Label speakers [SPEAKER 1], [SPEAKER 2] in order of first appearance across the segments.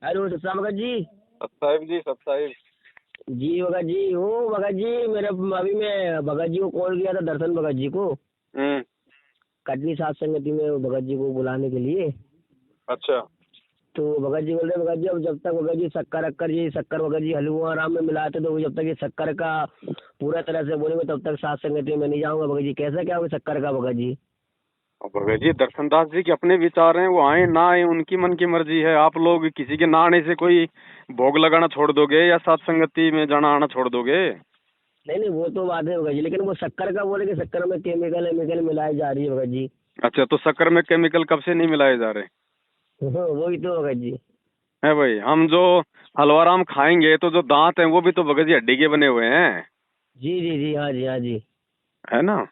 [SPEAKER 1] Hello सत्ता भगत जी।
[SPEAKER 2] साहिब जी, सब साहिब।
[SPEAKER 1] जी भगत जी हो। भगत जी मेरे अभी मैं भगत जी को कॉल किया था, दर्शन भगत जी को,
[SPEAKER 2] हम्म।
[SPEAKER 1] कटनी सात संगति में भगत जी को बुलाने के लिए।
[SPEAKER 2] अच्छा।
[SPEAKER 1] तो भगत जी बोल रहे भगत जी अब जब तक भगत जी शक्कर भगत जी हलवा आराम में मिलाते तो वो जब तक ये शक्कर का पूरा तरह से बोलेंगे तब तक सात संगति में नहीं जाऊंगा। भगत जी कैसा क्या होगा शक्कर का भगत जी?
[SPEAKER 2] और भगत जी, दर्शनदास जी के अपने विचार हैं, वो आए ना आए उनकी मन की मर्जी है। आप लोग किसी के ना आने से कोई भोग लगाना छोड़ दोगे या सात संगति में जाना आना छोड़ दोगे?
[SPEAKER 1] नहीं नहीं वो तो बात है भगत जी, लेकिन वो शक्कर का बोले कि शक्कर में केमिकल मिलाई जा रही है भगत जी।
[SPEAKER 2] अच्छा, तो शक्कर में केमिकल कब से नहीं मिलाए जा रहे?
[SPEAKER 1] वही तो भगत जी।
[SPEAKER 2] है भाई, हम जो हलवाराम खाएंगे तो जो दांत हैं वो भी तो भगत जी हड्डी के बने हुए हैं।
[SPEAKER 1] जी जी जी, हाँ जी हाँ जी।
[SPEAKER 2] है ना?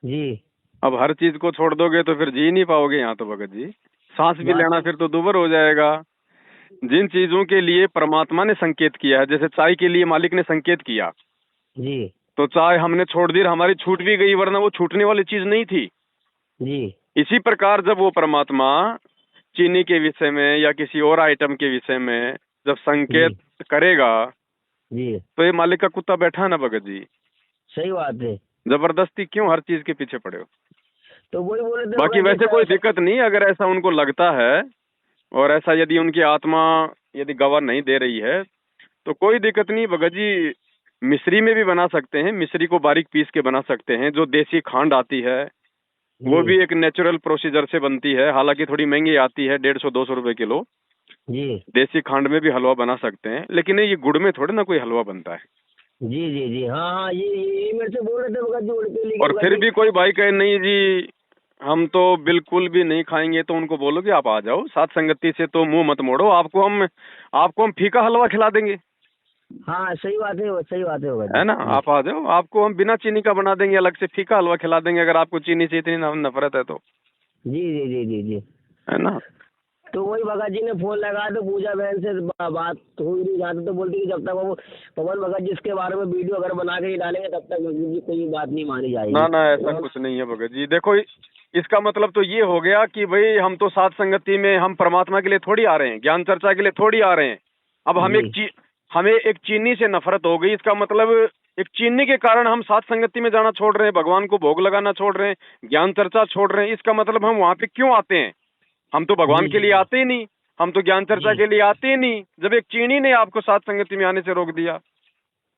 [SPEAKER 1] जी
[SPEAKER 2] अब हर चीज को छोड़ दोगे तो फिर जी नहीं पाओगे यहाँ तो भगत जी। सांस भी
[SPEAKER 1] बात
[SPEAKER 2] लेना फिर तो दुभर हो जाएगा। जिन चीजों के लिए परमात्मा ने संकेत किया है, जैसे चाय के लिए मालिक ने संकेत किया,
[SPEAKER 1] जी
[SPEAKER 2] तो चाय हमने छोड़ दी, हमारी छूट भी गई, वरना वो छूटने वाली चीज नहीं थी।
[SPEAKER 1] जी
[SPEAKER 2] इसी प्रकार जब वो परमात्मा चीनी के विषय में या किसी और आइटम के विषय में जब
[SPEAKER 1] जी
[SPEAKER 2] संकेत करेगा,
[SPEAKER 1] जी,
[SPEAKER 2] तो ये मालिक का कुत्ता बैठा है ना भगत जी।
[SPEAKER 1] सही बात है।
[SPEAKER 2] जबरदस्ती क्यों हर चीज के पीछे पड़े हो?
[SPEAKER 1] तो वही बोले थे
[SPEAKER 2] बाकी
[SPEAKER 1] भगत जी
[SPEAKER 2] वैसे कोई दिक्कत नहीं, अगर ऐसा उनको लगता है और ऐसा यदि उनकी आत्मा यदि गवाह नहीं दे रही है तो कोई दिक्कत नहीं भगत जी। मिश्री में भी बना सकते हैं, मिश्री को बारीक पीस के बना सकते हैं। जो देसी खांड आती है वो
[SPEAKER 1] जी
[SPEAKER 2] भी एक नेचुरल प्रोसीजर से बनती है, हालांकि थोड़ी महंगी आती है, 150-200 रुपए किलो।
[SPEAKER 1] जी
[SPEAKER 2] देसी खांड में भी हलवा बना सकते हैं, लेकिन ये गुड़ में थोड़ी ना कोई हलवा बनता है।
[SPEAKER 1] जी जी जी, हाँ हाँ, ये मेरे से बोल रहे थे भगत जी उड़के लिए
[SPEAKER 2] और
[SPEAKER 1] भगत
[SPEAKER 2] फिर
[SPEAKER 1] जी।
[SPEAKER 2] भी कोई भाई कहे नहीं जी हम तो बिल्कुल भी नहीं खाएंगे, तो उनको बोलो कि आप आ जाओ, साथ संगति से तो मुंह मत मोड़ो, आपको हम फीका हलवा खिला देंगे।
[SPEAKER 1] हाँ सही बात है, सही बात है भगत
[SPEAKER 2] है
[SPEAKER 1] जी।
[SPEAKER 2] ना?
[SPEAKER 1] जी
[SPEAKER 2] आप आ जाओ, आपको हम बिना चीनी का बना देंगे, अलग से फीका हलवा खिला देंगे, अगर आपको चीनी से इतनी नफरत है तो।
[SPEAKER 1] जी जी जी जी जी।
[SPEAKER 2] है ना?
[SPEAKER 1] तो वही भगत जी ने फोन लगाया तो पूजा बहन से बात हुई नहीं जाती, तो बोलती कि जब तक वो पवन भगत जी इसके बारे में वीडियो अगर बना के ही डालेंगे तब तक भगत जी कोई बात नहीं मानी
[SPEAKER 2] ना
[SPEAKER 1] जाएगी।
[SPEAKER 2] ना, ऐसा कुछ नहीं है भगत जी। देखो, इसका मतलब तो ये हो गया कि भाई हम तो सात संगति में हम परमात्मा के लिए थोड़ी आ रहे हैं, ज्ञान चर्चा के लिए थोड़ी आ रहे हैं। अब
[SPEAKER 1] जी
[SPEAKER 2] हमें एक चीनी से नफरत हो गई, इसका मतलब एक चीनी के कारण हम सात संगति में जाना छोड़ रहे हैं, भगवान को भोग लगाना छोड़ रहे हैं, ज्ञान चर्चा छोड़ रहे हैं। इसका मतलब हम वहां पे क्यों आते हैं? हम तो भगवान
[SPEAKER 1] जी
[SPEAKER 2] के लिए
[SPEAKER 1] जी
[SPEAKER 2] आते ही नहीं, हम तो ज्ञान चर्चा
[SPEAKER 1] जी।
[SPEAKER 2] के लिए आते ही नहीं, जब एक चीनी ने आपको सात संगति में आने से रोक दिया।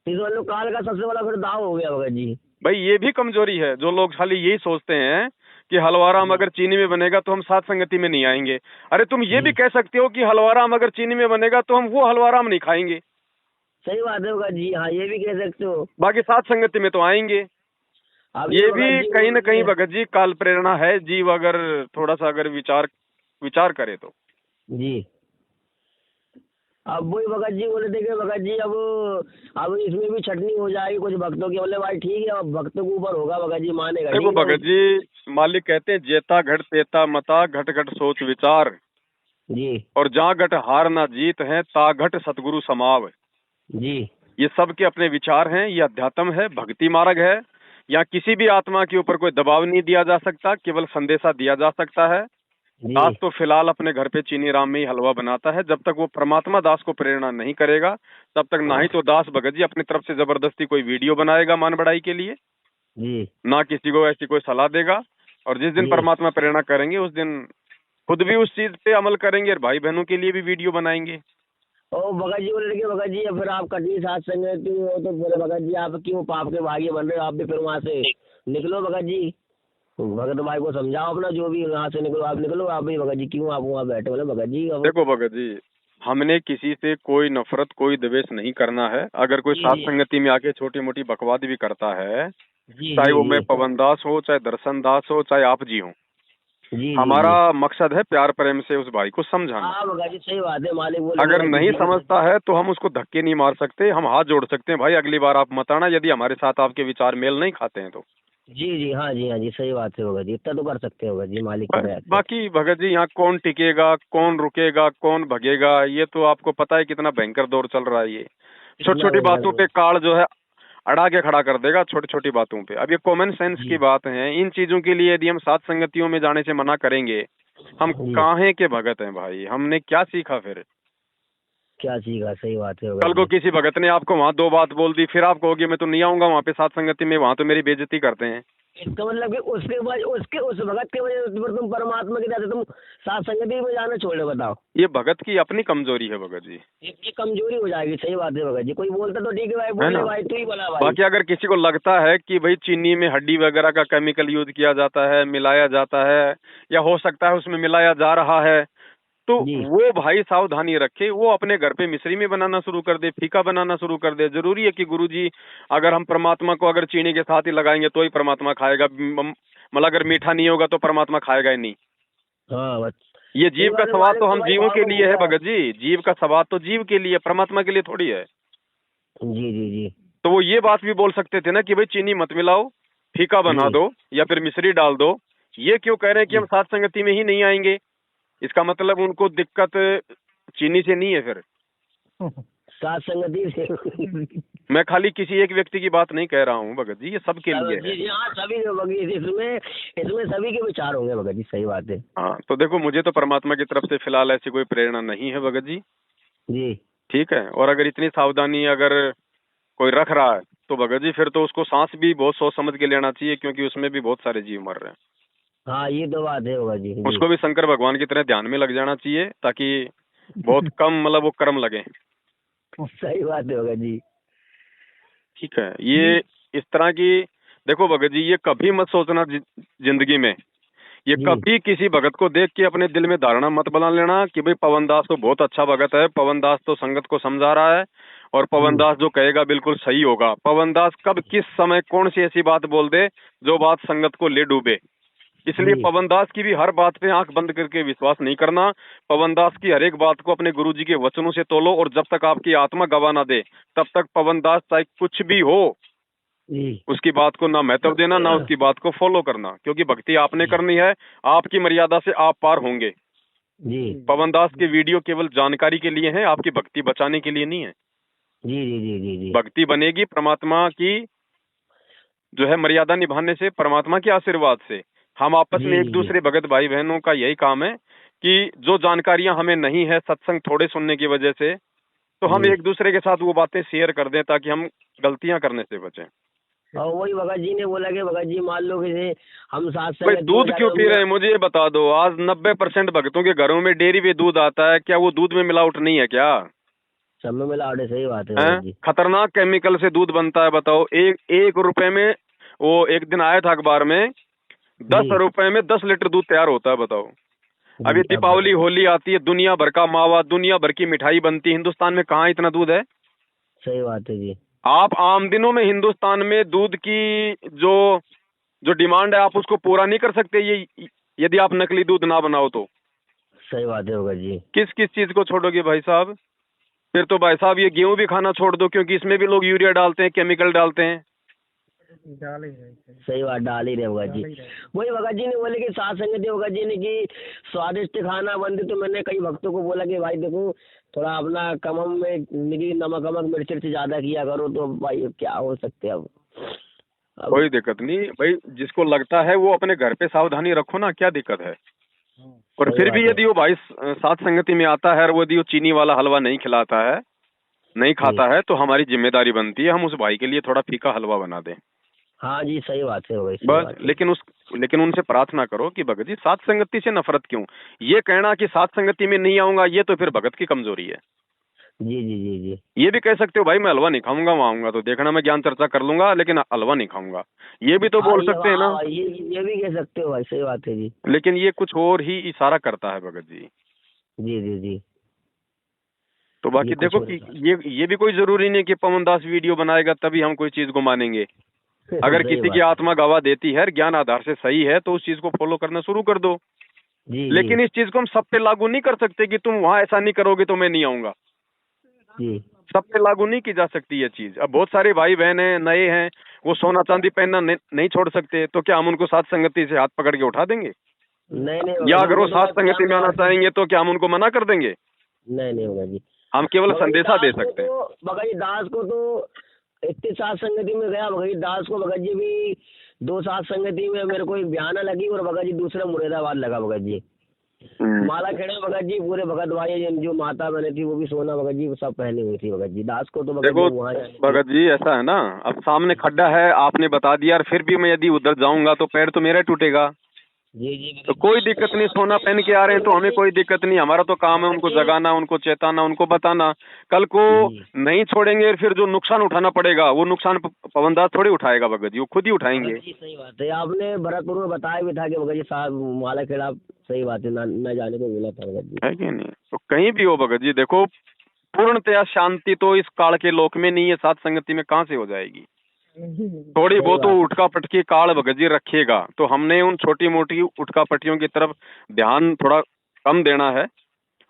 [SPEAKER 1] इस वाले काल का सबसे बड़ा फिर दाव हो गया भगत जी।
[SPEAKER 2] भाई ये भी कमजोरी है, जो लोग खाली यही सोचते हैं कि हलवाराम
[SPEAKER 1] जी
[SPEAKER 2] अगर चीनी में बनेगा तो हम सात संगति में नहीं आएंगे। अरे तुम ये भी
[SPEAKER 1] जी,
[SPEAKER 2] कह सकते हो कि हलवाराम अगर चीनी में बनेगा तो हम वो हलवाराम नहीं खाएंगे,
[SPEAKER 1] सही बात है भगत जी, हाँ ये भी कह सकते हो।
[SPEAKER 2] बाकी सात संगति में तो आएंगे।
[SPEAKER 1] अब ये
[SPEAKER 2] ये
[SPEAKER 1] भगत
[SPEAKER 2] भी
[SPEAKER 1] जी
[SPEAKER 2] कहीं
[SPEAKER 1] बोल
[SPEAKER 2] ना
[SPEAKER 1] रहे
[SPEAKER 2] कहीं
[SPEAKER 1] हैं।
[SPEAKER 2] भगत जी काल प्रेरणा है, जीव अगर थोड़ा सा अगर विचार विचार करे तो।
[SPEAKER 1] जी अब वही भगत जी बोले थे कि भगत जी अब इसमें भी छटनी हो जाएगी कुछ भक्तों की। बोले भाई ठीक है, अब भक्तों के ऊपर होगा भगत जी, मानेगा
[SPEAKER 2] देखो
[SPEAKER 1] नहीं तो।
[SPEAKER 2] भगत जी, मालिक कहते हैं जेता घट तेता मता, घट घट सोच विचार,
[SPEAKER 1] जी
[SPEAKER 2] और जहाँ घट हार ना जीत है ता घट सतगुरु समाव।
[SPEAKER 1] जी
[SPEAKER 2] ये सब के अपने विचार हैं, ये अध्यात्म है, भक्ति मार्ग है। यहाँ किसी भी आत्मा के ऊपर कोई दबाव नहीं दिया जा सकता, केवल संदेशा दिया जा सकता है। दास
[SPEAKER 1] जी
[SPEAKER 2] तो फिलहाल अपने घर पे चीनी राम में ही हलवा बनाता है, जब तक वो परमात्मा दास को प्रेरणा नहीं करेगा तब तक ना ही तो दास भगत जी अपनी तरफ से जबरदस्ती कोई वीडियो बनाएगा मान बढ़ाई के लिए,
[SPEAKER 1] जी
[SPEAKER 2] ना किसी को ऐसी कोई सलाह देगा। और जिस दिन
[SPEAKER 1] जी।
[SPEAKER 2] परमात्मा प्रेरणा करेंगे उस दिन खुद भी उस चीज पे अमल करेंगे और भाई बहनों के लिए भी वीडियो बनाएंगे।
[SPEAKER 1] और भगत जी बोले कि भगत जी फिर आप कटनी साथ संगति हो तो बोले भगत जी आप क्यों पाप के भागी बन रहे हो, आप भी फिर वहाँ से निकलो भगत जी। भगत भाई को समझाओ अपना, जो भी यहाँ से निकलो, आप निकलो आप भी भगत जी, क्यों आप वहाँ बैठे? बोले भगत जी अब।
[SPEAKER 2] देखो भगत जी, हमने किसी से कोई नफरत कोई द्वेष नहीं करना है। अगर कोई
[SPEAKER 1] जी
[SPEAKER 2] सात
[SPEAKER 1] जी
[SPEAKER 2] संगति में आके छोटी मोटी बकवाद भी करता है,
[SPEAKER 1] जी
[SPEAKER 2] चाहे
[SPEAKER 1] जी
[SPEAKER 2] वो मैं
[SPEAKER 1] जी
[SPEAKER 2] पवन दास हो, चाहे दर्शन दास हो, चाहे आप जी हो,
[SPEAKER 1] जी जी
[SPEAKER 2] हमारा
[SPEAKER 1] जी।
[SPEAKER 2] मकसद है प्यार प्रेम से उस भाई को समझाना।
[SPEAKER 1] हाँ भगत जी सही बात है, मालिक बोले
[SPEAKER 2] अगर
[SPEAKER 1] भगत जी
[SPEAKER 2] नहीं
[SPEAKER 1] ठीक है।
[SPEAKER 2] समझता है तो हम उसको धक्के नहीं मार सकते, हम हाथ जोड़ सकते हैं, भाई अगली बार आप मत आना यदि हमारे साथ आपके विचार मेल नहीं खाते हैं तो।
[SPEAKER 1] जी जी, हाँ जी हाँ जी, सही बात है भगत जी, इतना तो कर सकते हो भगत जी मालिक
[SPEAKER 2] बस
[SPEAKER 1] करे तो।
[SPEAKER 2] बाकी भगत जी, यहाँ कौन टिकेगा, कौन रुकेगा, कौन भगेगा, ये तो आपको पता है कितना भयंकर दौर चल रहा है। ये छोटी
[SPEAKER 1] कितना
[SPEAKER 2] छोटी
[SPEAKER 1] भयंकर
[SPEAKER 2] बातों
[SPEAKER 1] दो।
[SPEAKER 2] पे काल जो है अड़ा के खड़ा कर देगा, छोटी छोटी बातों पे। अब ये कॉमन सेंस की
[SPEAKER 1] जी
[SPEAKER 2] बात है, इन चीजों के लिए यदि हम सात संगतियों में जाने से मना करेंगे, हम
[SPEAKER 1] जी
[SPEAKER 2] काहे के भगत हैं भाई? हमने क्या सीखा फिर?
[SPEAKER 1] क्या सीखा, सही बात है
[SPEAKER 2] कल
[SPEAKER 1] भगत
[SPEAKER 2] को
[SPEAKER 1] जी।
[SPEAKER 2] किसी भगत ने आपको वहाँ 2 बात बोल दी, फिर आप कहोगे मैं तो नहीं आऊंगा वहाँ पे सात संगति में, वहाँ तो मेरी बेइज्जती करते हैं।
[SPEAKER 1] इसका मतलब कि उसके बाद उसके उस भगत के वजह से फिर तुम परमात्मा के जाते, तुम सात संगति में जाना छोड़ दो, बताओ।
[SPEAKER 2] ये भगत की अपनी कमजोरी है भगत जी,
[SPEAKER 1] ये कमजोरी हो जाएगी, सही बात है भगत जी। कोई बोलता तो ठीक है भाई,
[SPEAKER 2] है
[SPEAKER 1] बोले
[SPEAKER 2] ना।
[SPEAKER 1] भाई तू ही बोला भाई।
[SPEAKER 2] बाकी अगर किसी को लगता है कि भाई चीनी में हड्डी वगैरह का केमिकल यूज किया जाता है, मिलाया जाता है, या हो सकता है उसमें मिलाया जा रहा है, तो
[SPEAKER 1] जी
[SPEAKER 2] वो भाई सावधानी रखे, वो अपने घर पे मिश्री में बनाना शुरू कर दे, फीका बनाना शुरू कर दे। जरूरी है कि गुरुजी अगर हम परमात्मा को अगर चीनी के साथ ही लगाएंगे तो ही परमात्मा खाएगा, मतलब अगर मीठा नहीं होगा तो परमात्मा खाएगा ही नहीं।
[SPEAKER 1] हाँ बस
[SPEAKER 2] ये
[SPEAKER 1] सही
[SPEAKER 2] जीव का
[SPEAKER 1] बात है,
[SPEAKER 2] स्वाद
[SPEAKER 1] मालिक
[SPEAKER 2] तो
[SPEAKER 1] तो
[SPEAKER 2] हम
[SPEAKER 1] भाई
[SPEAKER 2] जीवों
[SPEAKER 1] भाव
[SPEAKER 2] के
[SPEAKER 1] में
[SPEAKER 2] लिए है
[SPEAKER 1] बोलता है।
[SPEAKER 2] भगत जी, जीव का स्वाद तो जीव के लिए, परमात्मा के लिए थोड़ी है।
[SPEAKER 1] जी जी जी
[SPEAKER 2] तो वो ये बात भी बोल सकते थे ना कि भाई चीनी मत मिलाओ, फीका बना
[SPEAKER 1] जी
[SPEAKER 2] दो या फिर मिश्री डाल दो। ये क्यों कह रहे हैं कि हम
[SPEAKER 1] जी।
[SPEAKER 2] सात संगति में ही नहीं आएंगे? इसका मतलब उनको दिक्कत चीनी से नहीं है फिर।
[SPEAKER 1] सात संगति से
[SPEAKER 2] मैं खाली किसी एक व्यक्ति की बात नहीं कह रहा हूँ भगत जी, ये सबके लिए
[SPEAKER 1] जी
[SPEAKER 2] है।
[SPEAKER 1] जी हाँ, सभी के भगत, इसमें इसमें सभी के विचार होंगे भगत जी, सही बात है।
[SPEAKER 2] हाँ, तो देखो मुझे तो परमात्मा की तरफ से फिलहाल ऐसी कोई प्रेरणा नहीं है भगत जी,
[SPEAKER 1] जी
[SPEAKER 2] ठीक है। और अगर इतनी सावधानी अगर कोई रख रहा है तो भगत जी फिर तो उसको सांस भी बहुत सोच समझ के लेना चाहिए, क्योंकि उसमें भी बहुत सारे जीव मर रहे हैं।
[SPEAKER 1] हाँ, ये तो बात है भगत जी। जी
[SPEAKER 2] उसको भी शंकर भगवान की तरह ध्यान में लग जाना चाहिए, ताकि बहुत कम मतलब वो कर्म लगे।
[SPEAKER 1] सही बात है भगत जी।
[SPEAKER 2] ठीक है, ये इस तरह की, देखो भगत जी ये कभी मत सोचना जिंदगी में, ये
[SPEAKER 1] जी
[SPEAKER 2] कभी किसी भगत को देख के अपने दिल में धारणा मत बना लेना कि भाई पवन दास तो बहुत अच्छा भगत है, पवन दास तो संगत को समझा रहा है और पवन
[SPEAKER 1] जी
[SPEAKER 2] दास जो कहेगा बिल्कुल सही होगा। पवन दास कब किस समय कौन सी ऐसी बात बोल दे जो बात संगत को ले डूबे। इसलिए
[SPEAKER 1] जी
[SPEAKER 2] पवन दास की भी हर बात पे आंख बंद करके विश्वास नहीं करना। पवन दास की हर एक बात को अपने गुरुजी के वचनों से तोलो, और जब तक आपकी आत्मा गवा ना दे तब तक पवन दास चाहे कुछ भी हो
[SPEAKER 1] जी
[SPEAKER 2] उसकी बात को ना महत्व देना, ना उसकी बात को फॉलो करना, क्योंकि भक्ति आपने
[SPEAKER 1] जी
[SPEAKER 2] करनी है, आपकी मर्यादा से आप पार होंगे।
[SPEAKER 1] जी
[SPEAKER 2] पवन दास के वीडियो केवल जानकारी के लिए हैं, आपकी भक्ति बचाने के लिए नहीं है।
[SPEAKER 1] जी जी जी जी जी
[SPEAKER 2] भक्ति बनेगी परमात्मा की जो है मर्यादा निभाने से, परमात्मा के आशीर्वाद से। हम आपस
[SPEAKER 1] जी
[SPEAKER 2] में एक
[SPEAKER 1] जी जी
[SPEAKER 2] दूसरे भगत भाई बहनों का यही काम है कि जो जानकारियां हमें नहीं है सत्संग थोड़े सुनने की वजह से, तो हम
[SPEAKER 1] जी।
[SPEAKER 2] एक दूसरे के साथ वो बातें शेयर कर दें ताकि हम गलतियां करने से बचें।
[SPEAKER 1] और वही भगत जी ने बोला कि भगत जी मान लो कि जैसे हम साथ
[SPEAKER 2] भाई
[SPEAKER 1] संगति में
[SPEAKER 2] दूध
[SPEAKER 1] जाते
[SPEAKER 2] क्यों
[SPEAKER 1] हैं,
[SPEAKER 2] पी रहे हैं मुझे ये बता दो। आज 90% भक्तों के घरों में डेयरी पे दूध आता है, क्या वो दूध में मिलावट नहीं है क्या?
[SPEAKER 1] सब में मिलावट है, सही बात है
[SPEAKER 2] हैं?
[SPEAKER 1] भगत जी।
[SPEAKER 2] खतरनाक केमिकल से दूध बनता है, बताओ। एक एक रुपए में, वो एक दिन आया था अखबार में, 10
[SPEAKER 1] जी
[SPEAKER 2] रुपए में 10 लीटर दूध तैयार होता है, बताओ। अभी
[SPEAKER 1] जी अब
[SPEAKER 2] दीपावली
[SPEAKER 1] बताओ।
[SPEAKER 2] होली आती है, दुनिया भर का मावा, दुनिया भर की मिठाई बनती है, हिंदुस्तान में कहाँ इतना दूध है?
[SPEAKER 1] सही बात है जी।
[SPEAKER 2] आप आम दिनों में हिंदुस्तान में दूध की जो जो डिमांड है आप उसको पूरा नहीं कर सकते, ये यदि आप नकली दूध ना बनाओ तो।
[SPEAKER 1] सही बात है भगत जी।
[SPEAKER 2] किस किस चीज को छोड़ोगे भाई साहब? फिर तो भाई साहब ये गेहूं भी खाना छोड़ दो, क्योंकि इसमें भी लोग यूरिया डालते हैं, केमिकल डालते हैं।
[SPEAKER 1] सही बात, डाल ही रहे भगत जी। वही भगत जी ने बोले कि साथ संगति भगत जी ने कि स्वादिष्ट खाना बनते, तो मैंने कई भक्तों को बोला कि भाई देखो थोड़ा अपना कमम में नमक वमक मिर्च ज्यादा किया करो, तो भाई क्या हो सकते हैं अब
[SPEAKER 2] कोई दिक्कत नहीं भाई, जिसको लगता है वो अपने घर पे सावधानी रखो ना, क्या दिक्कत है। और
[SPEAKER 1] सही
[SPEAKER 2] फिर
[SPEAKER 1] बात
[SPEAKER 2] भी
[SPEAKER 1] है
[SPEAKER 2] यदि वो भाई साथ संगति में आता है और वो यदि वो चीनी वाला हलवा नहीं खिलाता है, नहीं
[SPEAKER 1] जी।
[SPEAKER 2] खाता है, तो हमारी जिम्मेदारी बनती है हम उस भाई के लिए थोड़ा फीका हलवा बना दें,
[SPEAKER 1] हाँ जी सही बात है भाई, सही
[SPEAKER 2] बस।
[SPEAKER 1] बात है।
[SPEAKER 2] लेकिन उनसे प्रार्थना करो कि भगत जी साथ संगति से नफरत क्यों। ये कहना कि साथ संगति में नहीं आऊंगा, ये तो फिर भगत की कमजोरी है।
[SPEAKER 1] जी जी जी जी
[SPEAKER 2] ये भी कह सकते हो भाई मैं हलवा नहीं खाऊंगा, वहां आऊंगा तो देखना मैं ज्ञान चर्चा कर लूंगा, लेकिन हलवा नहीं खाऊंगा, ये भी तो
[SPEAKER 1] हाँ
[SPEAKER 2] बोल सकते हैं ना।
[SPEAKER 1] ये भी कह सकते हो भाई, सही बात है जी।
[SPEAKER 2] लेकिन ये कुछ और ही इशारा करता है भगत जी।
[SPEAKER 1] जी जी जी
[SPEAKER 2] तो बाकी
[SPEAKER 1] ये कुछ
[SPEAKER 2] देखो
[SPEAKER 1] और
[SPEAKER 2] कि
[SPEAKER 1] है।
[SPEAKER 2] ये भी कोई जरूरी नहीं कि पवन दास वीडियो बनाएगा तभी हम कोई चीज को मानेंगे। अगर
[SPEAKER 1] सही
[SPEAKER 2] किसी की
[SPEAKER 1] बात है।
[SPEAKER 2] आत्मा गवाह देती है, ज्ञान आधार से सही है, तो उस चीज को फॉलो करना शुरू कर दो।
[SPEAKER 1] जी जी
[SPEAKER 2] लेकिन इस चीज को हम सब पे लागू नहीं कर सकते कि तुम वहां ऐसा नहीं करोगे तो मैं नहीं आऊंगा।
[SPEAKER 1] जी
[SPEAKER 2] सब पे लागू नहीं की जा सकती ये चीज। अब बहुत सारे भाई बहन हैं, नए हैं, वो सोना चांदी पहनना नहीं छोड़ सकते, तो क्या हम उनको साथ संगति से हाथ पकड़ के उठा देंगे?
[SPEAKER 1] नहीं नहीं
[SPEAKER 2] या
[SPEAKER 1] होगा जी,
[SPEAKER 2] अगर वो
[SPEAKER 1] वो तो
[SPEAKER 2] साथ
[SPEAKER 1] भाई
[SPEAKER 2] संगति में आना चाहेंगे तो क्या हम उनको मना कर देंगे?
[SPEAKER 1] नहीं नहीं होगा जी।
[SPEAKER 2] हम केवल
[SPEAKER 1] भगत जी
[SPEAKER 2] संदेशा दे
[SPEAKER 1] दास को
[SPEAKER 2] सकते हैं।
[SPEAKER 1] तो भगत जी दास को तो इतनी साथ संगति में गया, भगत जी दास को भगत जी भी 2 साथ संगति में मेरे को एक बयाना लगी और भगत जी दूसरा मुरादाबाद लगा भगत जी। माला खेड़े में भगत जी पूरे भगत भाई जो माता बने थी वो भी सोना भगत जी सब पहनी हुई थी भगत जी। दास को तो भगत
[SPEAKER 2] देखो
[SPEAKER 1] जी वहाँ
[SPEAKER 2] भगत जी ऐसा है ना, अब सामने खड्डा है आपने बता दिया, और फिर भी मैं यदि उधर जाऊंगा तो पैर तो मेरा टूटेगा।
[SPEAKER 1] जी जी
[SPEAKER 2] तो कोई दिक्कत नहीं, सोना पहन के आ रहे हैं तो हमें कोई दिक्कत नहीं, हमारा तो काम है उनको जगाना, उनको चेताना, उनको बताना। कल को
[SPEAKER 1] जी
[SPEAKER 2] नहीं छोड़ेंगे फिर जो नुकसान उठाना पड़ेगा वो नुकसान पवनदास थोड़ी उठाएगा भगत जी, वो खुद ही उठाएंगे।
[SPEAKER 1] भगत जी सही बात है। आपने भरतपुर में बताया भी था कि भगत जी साहब माला खेड़ा सही बात है न जाने को मिला था भगत जी।
[SPEAKER 2] है कि नहीं? तो कहीं भी हो भगत जी, देखो पूर्णतया शांति तो इस काल के लोक में नहीं है, साथ संगति में कहाँ से हो जाएगी। थोड़ी
[SPEAKER 1] सही
[SPEAKER 2] बहुत
[SPEAKER 1] बात है।
[SPEAKER 2] उठका पटकी काल भगत जी रखेगा, तो हमने उन छोटी मोटी उठका पट्टियों की तरफ ध्यान थोड़ा कम देना है,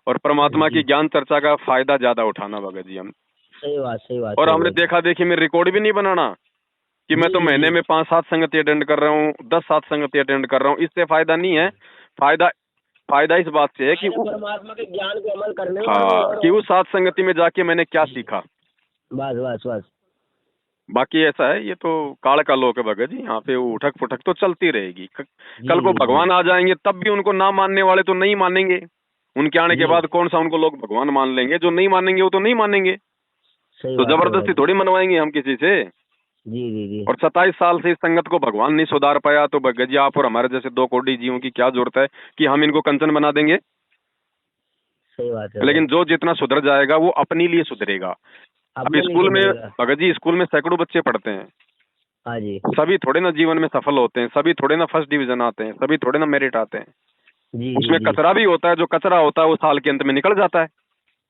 [SPEAKER 2] और परमात्मा की
[SPEAKER 1] जी
[SPEAKER 2] ज्ञान चर्चा का फायदा ज्यादा उठाना भगत जी हम।
[SPEAKER 1] सही बात
[SPEAKER 2] और
[SPEAKER 1] है
[SPEAKER 2] हमने
[SPEAKER 1] भगत जी।
[SPEAKER 2] देखा देखी में रिकॉर्ड भी नहीं बनाना कि मैं
[SPEAKER 1] जी
[SPEAKER 2] तो
[SPEAKER 1] जी
[SPEAKER 2] महीने
[SPEAKER 1] जी।
[SPEAKER 2] में 5-7 संगति अटेंड कर रहा हूँ, 10-7 संगति अटेंड कर रहा हूँ, इससे फायदा नहीं है। फायदा फायदा इस बात से है कि
[SPEAKER 1] फायदा परमात्मा के ज्ञान को अमल करने में
[SPEAKER 2] हाँ, कि उस सात संगति में जाके मैंने क्या सीखा।
[SPEAKER 1] बस बस बस।
[SPEAKER 2] बाकी ऐसा है, ये तो काल का लोक है भगत जी, यहाँ पे उठक पुठक तो चलती रहेगी।
[SPEAKER 1] जी
[SPEAKER 2] कल को
[SPEAKER 1] जी जी
[SPEAKER 2] भगवान आ जाएंगे तब भी उनको ना मानने वाले तो नहीं मानेंगे, उनके आने के
[SPEAKER 1] जी।
[SPEAKER 2] बाद कौन सा उनको लोग भगवान मान लेंगे, जो नहीं मानेंगे वो तो नहीं मानेंगे।
[SPEAKER 1] सही
[SPEAKER 2] तो
[SPEAKER 1] बात है भगत
[SPEAKER 2] जबरदस्ती
[SPEAKER 1] जी।
[SPEAKER 2] थोड़ी मनवाएंगे हम किसी से।
[SPEAKER 1] जी जी जी।
[SPEAKER 2] और 27 साल से इस संगत को भगवान नहीं सुधार पाया, तो भगत जी आप और हमारे जैसे 2 कोटी जीवों की क्या जरूरत है कि हम इनको कंचन बना देंगे।
[SPEAKER 1] सही बात है
[SPEAKER 2] लेकिन
[SPEAKER 1] भगत।
[SPEAKER 2] जो जितना सुधर जाएगा वो अपने लिए सुधरेगा। अब
[SPEAKER 1] अपने लिए
[SPEAKER 2] स्कूल में
[SPEAKER 1] सुधरेगा।
[SPEAKER 2] भगत जी, स्कूल में सैकड़ों बच्चे पढ़ते हैं,
[SPEAKER 1] हाँ जी
[SPEAKER 2] सभी थोड़े ना जीवन में सफल होते हैं, सभी थोड़े ना फर्स्ट डिवीजन आते हैं, सभी थोड़े ना मेरिट आते हैं।
[SPEAKER 1] जी जी
[SPEAKER 2] उसमें
[SPEAKER 1] जी।
[SPEAKER 2] कचरा भी होता है, जो कचरा होता है वो साल के अंत में निकल जाता है।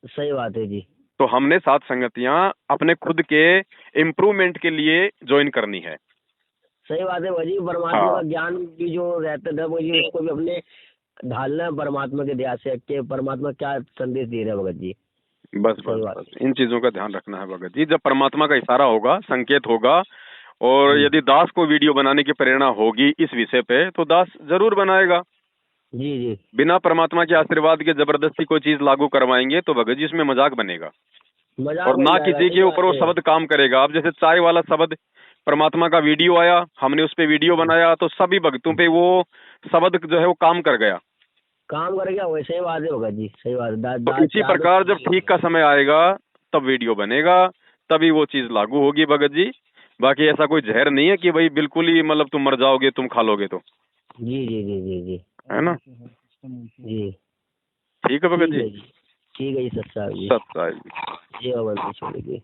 [SPEAKER 1] सही बात है जी।
[SPEAKER 2] तो हमने सात संगतियां अपने खुद के इम्प्रूवमेंट के लिए ज्वाइन करनी है।
[SPEAKER 1] सही बात है भाजी। परमात्मा
[SPEAKER 2] हाँ
[SPEAKER 1] का ज्ञान भी जो रहता था वो जी उसको भी अपने ढालना है परमात्मा के ध्यान से कि परमात्मा क्या संदेश दे रहे हैं भगत जी।
[SPEAKER 2] बस
[SPEAKER 1] सही
[SPEAKER 2] बस
[SPEAKER 1] बात
[SPEAKER 2] बस
[SPEAKER 1] है
[SPEAKER 2] इन चीजों का ध्यान रखना है भगत जी। जब परमात्मा का इशारा होगा, संकेत होगा, और
[SPEAKER 1] जी
[SPEAKER 2] यदि दास को वीडियो बनाने की प्रेरणा होगी इस विषय पे, तो दास जरूर बनाएगा।
[SPEAKER 1] जी जी।
[SPEAKER 2] बिना परमात्मा के आशीर्वाद के जबरदस्ती कोई चीज लागू करवाएंगे तो भगत जी इसमें मजाक बनेगा,
[SPEAKER 1] मजाक
[SPEAKER 2] और
[SPEAKER 1] बन
[SPEAKER 2] ना
[SPEAKER 1] जाएगा।
[SPEAKER 2] किसी
[SPEAKER 1] सही
[SPEAKER 2] के ऊपर
[SPEAKER 1] बात
[SPEAKER 2] वो
[SPEAKER 1] है।
[SPEAKER 2] शब्द काम करेगा। अब जैसे चाय वाला शब्द, परमात्मा का वीडियो आया, हमने उस पे वीडियो बनाया, तो सभी भक्तों पे वो शब्द जो है वो काम कर गया।
[SPEAKER 1] काम कर गया वैसे ही बात है भगत जी। सही बात है।
[SPEAKER 2] तो
[SPEAKER 1] दास
[SPEAKER 2] इसी
[SPEAKER 1] चार में
[SPEAKER 2] प्रकार जब
[SPEAKER 1] खुशी
[SPEAKER 2] ठीक
[SPEAKER 1] होगी।
[SPEAKER 2] का समय आएगा तब वीडियो बनेगा, तभी वो चीज लागू होगी भगत जी। बाकी ऐसा कोई जहर नहीं है कि भाई बिल्कुल ही मतलब तुम मर जाओगे, तुम खा लोगे, तो
[SPEAKER 1] जी जी जी जी जी
[SPEAKER 2] है ना।
[SPEAKER 1] जी।
[SPEAKER 2] ठीक है भगत
[SPEAKER 1] ठीक
[SPEAKER 2] जी।
[SPEAKER 1] है जी। ठीक है जी सत्साव जी।
[SPEAKER 2] सत्य।
[SPEAKER 1] जय भगवंत छोड़ के।